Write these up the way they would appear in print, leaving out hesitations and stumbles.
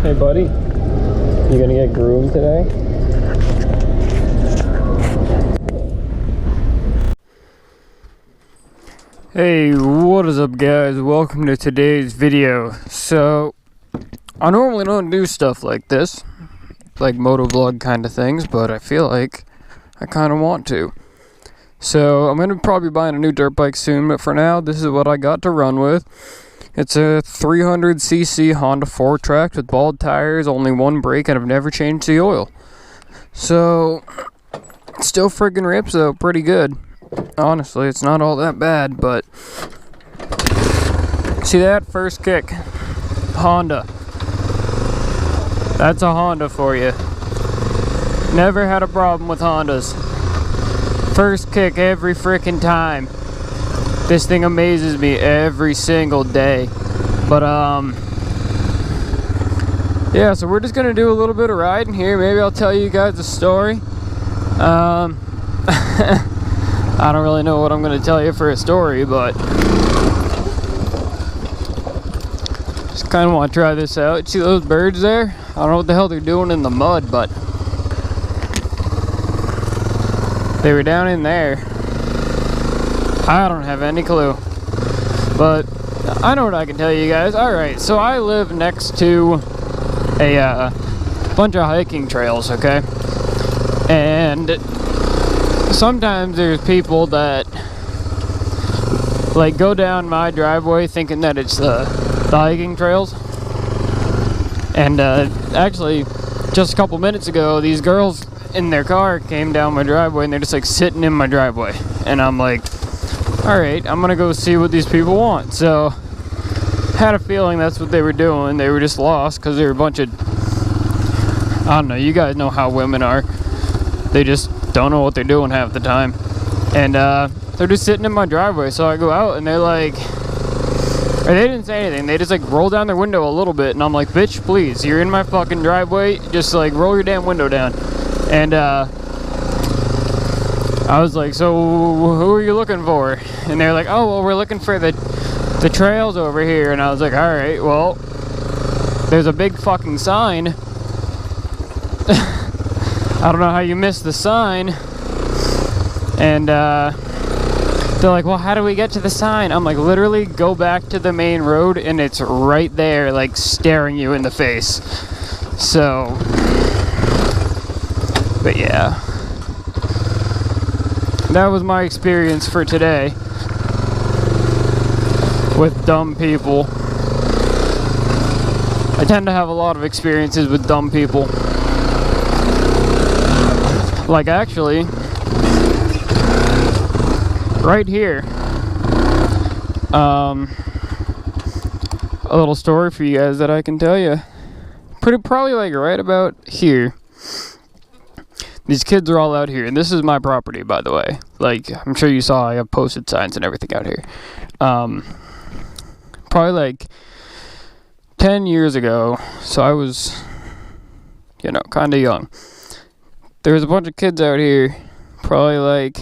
Hey buddy, you gonna get groomed today? Hey, what is up guys? Welcome to today's video. So, I normally don't do stuff like this, like MotoVlog kind of things, but I feel like I kind of want to. So, I'm gonna probably be buying a new dirt bike soon, but for now, this is what I got to run with. It's a 300cc Honda 4-track with bald tires, only one brake, and I've never changed the oil. So, it still friggin' rips though, pretty good. Honestly, it's not all that bad, but see that first kick? Honda. That's a Honda for you. Never had a problem with Hondas. First kick every frickin' time. This thing amazes me every single day. But yeah, so we're just gonna do a little bit of riding here. Maybe I'll tell you guys a story. I don't really know what I'm gonna tell you for a story, but just kind of want to try this out. See those birds there? I don't know what the hell they're doing in the mud, but they were down in there. I don't have any clue, but I know what I can tell you guys. Alright, so I live next to a bunch of hiking trails, okay? And sometimes there's people that like go down my driveway thinking that it's the hiking trails. And actually, just a couple minutes ago, these girls in their car came down my driveway and they're just like sitting in my driveway. And I'm like, alright, I'm gonna go see what these people want. So, had a feeling that's what they were doing. They were just lost because they were a bunch of, I don't know, you guys know how women are. They just don't know what they're doing half the time. And they're just sitting in my driveway. So I go out and they're like, or they didn't say anything. They just like roll down their window a little bit. And I'm like, bitch, please, you're in my fucking driveway. Just like roll your damn window down. And I was like, so who are you looking for? And they're like, oh, well, we're looking for the trails over here. And I was like, all right, well, there's a big fucking sign. I don't know how you missed the sign. And they're like, well, how do we get to the sign? I'm like, literally go back to the main road and it's right there, like staring you in the face. So, but yeah. That was my experience for today with dumb people. I tend to have a lot of experiences with dumb people. Like actually, right here, a little story for you guys that I can tell you. Probably like right about here. These kids are all out here, and this is my property, by the way. Like, I'm sure you saw I have posted signs and everything out here. Probably like 10 years ago, so I was, you know, kind of young. There was a bunch of kids out here, probably like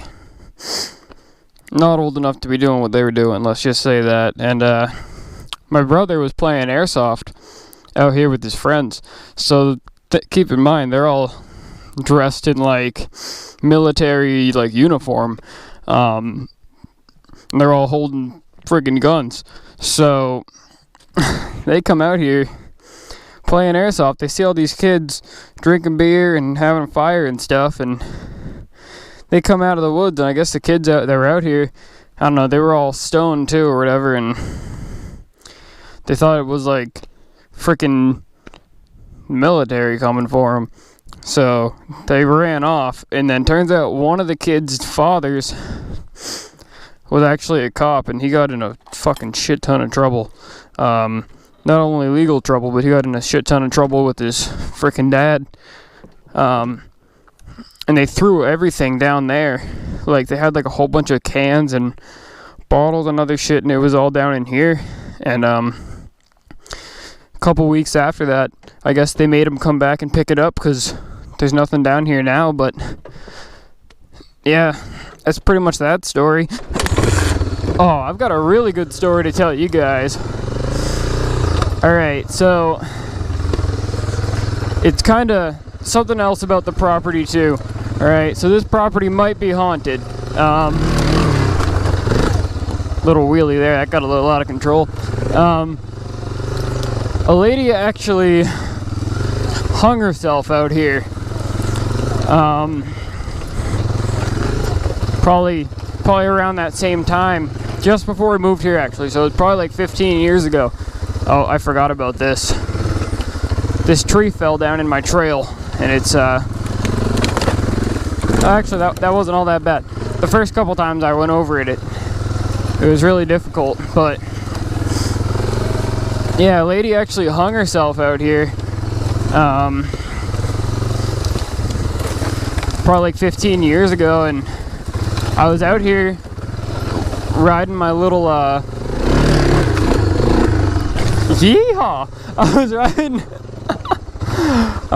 not old enough to be doing what they were doing, let's just say that. And my brother was playing airsoft out here with his friends. So keep in mind, they're all dressed in like military like uniform. They're all holding friggin' guns. So they come out here playing airsoft. They see all these kids drinking beer and having a fire and stuff, and they come out of the woods, and I guess the kids that were out here, I don't know, they were all stoned too or whatever, and they thought it was like freaking military coming for them. So they ran off, and then turns out one of the kids' fathers was actually a cop, and he got in a fucking shit ton of trouble. Not only legal trouble, but he got in a shit ton of trouble with his freaking dad. And they threw everything down there. Like, they had like a whole bunch of cans and bottles and other shit, and it was all down in here. And a couple weeks after that, I guess they made him come back and pick it up because there's nothing down here now. But yeah, that's pretty much that story. Oh, I've got a really good story to tell you guys. Alright, so it's kind of something else about the property too. All right, so this property might be haunted. Little wheelie there, that got a little out of control. A lady actually hung herself out here. Probably around that same time, just before we moved here actually, so it's probably like 15 years ago. Oh, I forgot about this. This tree fell down in my trail, and it's actually that wasn't all that bad. The first couple times I went over it was really difficult, but yeah, a lady actually hung herself out here. Probably like 15 years ago, and I was out here riding my little yeehaw! I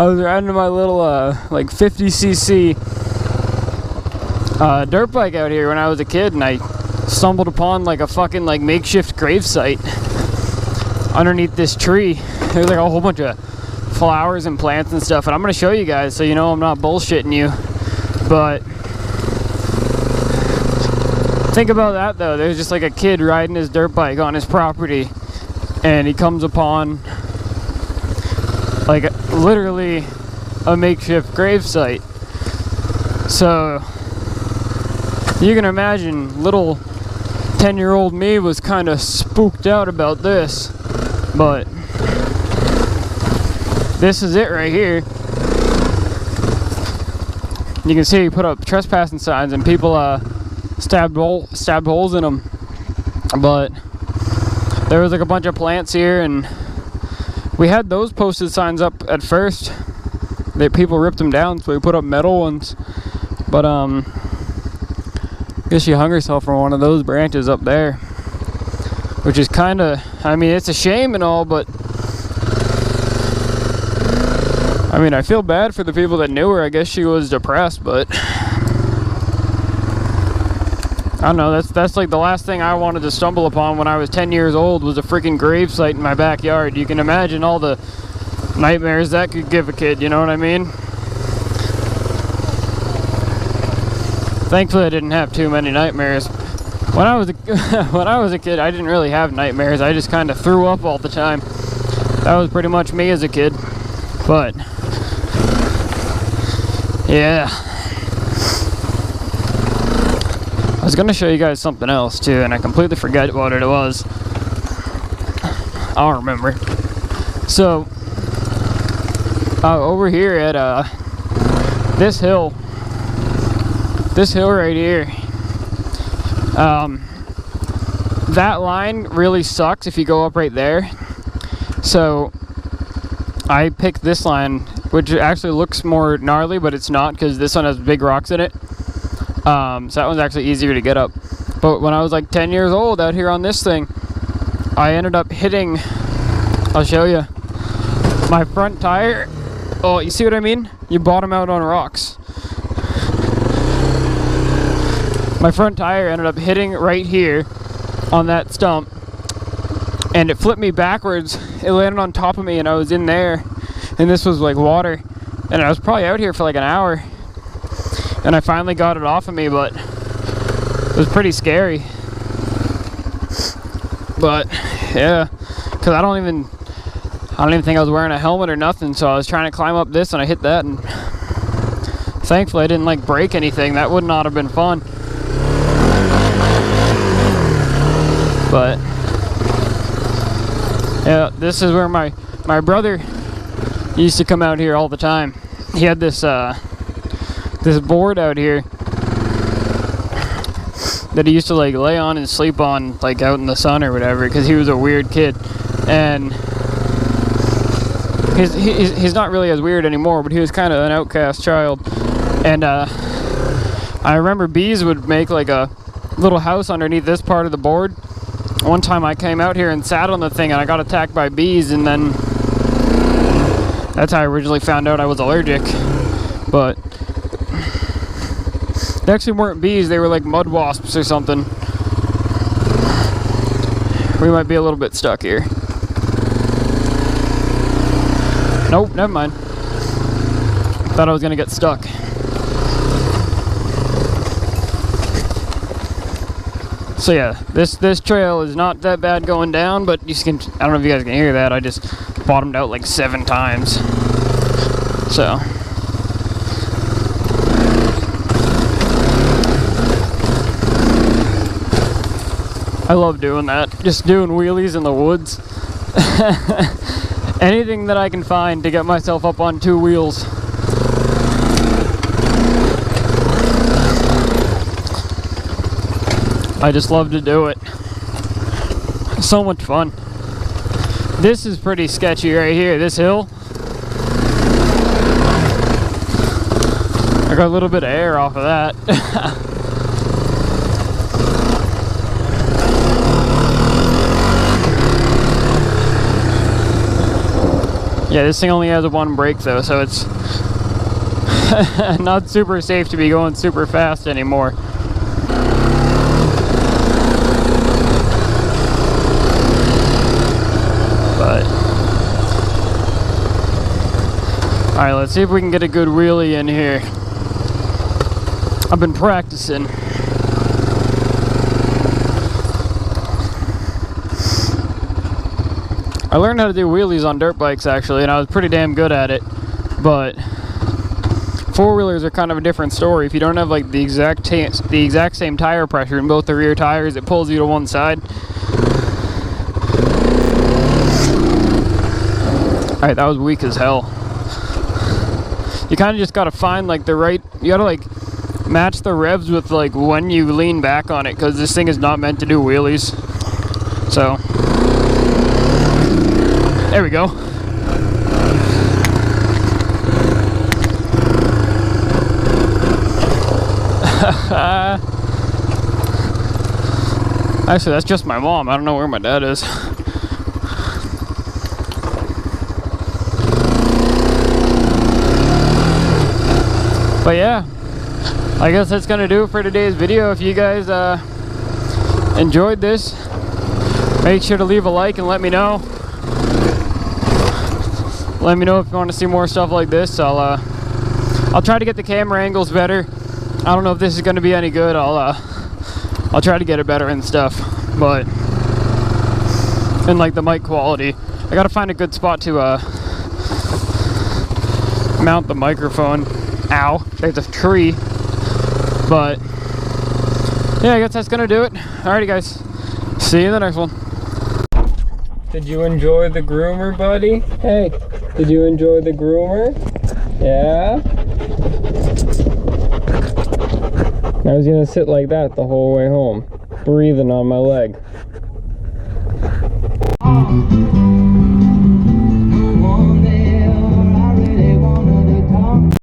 was riding my little like 50cc dirt bike out here when I was a kid, and I stumbled upon like a fucking like makeshift gravesite underneath this tree. There's like a whole bunch of flowers and plants and stuff, and I'm gonna show you guys so you know I'm not bullshitting you. But think about that though, there's just like a kid riding his dirt bike on his property, and he comes upon like literally a makeshift gravesite. So you can imagine little 10-year-old me was kind of spooked out about this, but this is it right here. You can see he put up trespassing signs, and people stabbed holes in them. But there was like a bunch of plants here, and we had those posted signs up at first. People ripped them down, so we put up metal ones. But I guess she hung herself from one of those branches up there, which is kind of, I mean, it's a shame and all, but I mean, I feel bad for the people that knew her. I guess she was depressed, but I don't know, that's like the last thing I wanted to stumble upon when I was 10 years old was a freaking gravesite in my backyard. You can imagine all the nightmares that could give a kid, you know what I mean? Thankfully I didn't have too many nightmares. When I was a kid, I didn't really have nightmares. I just kind of threw up all the time. That was pretty much me as a kid. But yeah, I was gonna show you guys something else too, and I completely forgot what it was. I'll remember. So over here at this hill right here, that line really sucks if you go up right there. So I picked this line, which actually looks more gnarly, but it's not, because this one has big rocks in it. So that one's actually easier to get up. But when I was like 10 years old out here on this thing, I ended up hitting, I'll show you, my front tire. Oh, you see what I mean? You bottom out on rocks. My front tire ended up hitting right here on that stump, and it flipped me backwards. It landed on top of me, and I was in there, and this was like water, and I was probably out here for like an hour, and I finally got it off of me, but it was pretty scary. But yeah, because I don't even think I was wearing a helmet or nothing, so I was trying to climb up this, and I hit that, and thankfully I didn't like break anything. That would not have been fun. But yeah, this is where my brother used to come out here all the time. He had this this board out here that he used to like lay on and sleep on, like out in the sun or whatever, because he was a weird kid. And he's not really as weird anymore, but he was kind of an outcast child. And I remember bees would make like a little house underneath this part of the board. One time I came out here and sat on the thing, and I got attacked by bees, and then that's how I originally found out I was allergic. But they actually weren't bees, they were like mud wasps or something. We might be a little bit stuck here. Nope, never mind. Thought I was gonna get stuck. So yeah, this trail is not that bad going down, but you can, I don't know if you guys can hear that, I just bottomed out like 7 times. So I love doing that, just doing wheelies in the woods. Anything that I can find to get myself up on 2 wheels. I just love to do it. So much fun. This is pretty sketchy right here, this hill. I got a little bit of air off of that. Yeah, this thing only has a 1 brake though, so it's not super safe to be going super fast anymore. But alright, let's see if we can get a good wheelie in here. I've been practicing. I learned how to do wheelies on dirt bikes actually, and I was pretty damn good at it. But 4-wheelers are kind of a different story. If you don't have like the exact same tire pressure in both the rear tires, it pulls you to one side. Alright, that was weak as hell. You kind of just gotta find like the right, you gotta like match the revs with like when you lean back on it, because this thing is not meant to do wheelies. So there we go. Actually, that's just my mom. I don't know where my dad is. But yeah, I guess that's gonna do it for today's video. If you guys enjoyed this, make sure to leave a like and let me know. Let me know if you want to see more stuff like this. I'll try to get the camera angles better. I don't know if this is going to be any good. I'll try to get it better and stuff, but and like the mic quality, I gotta find a good spot to mount the microphone. Ow, there's a tree. But yeah, I guess that's gonna do it. Alrighty guys, see you in the next one. Did you enjoy the groomer, buddy? Hey, did you enjoy the groomer? Yeah? I was gonna sit like that the whole way home, breathing on my leg.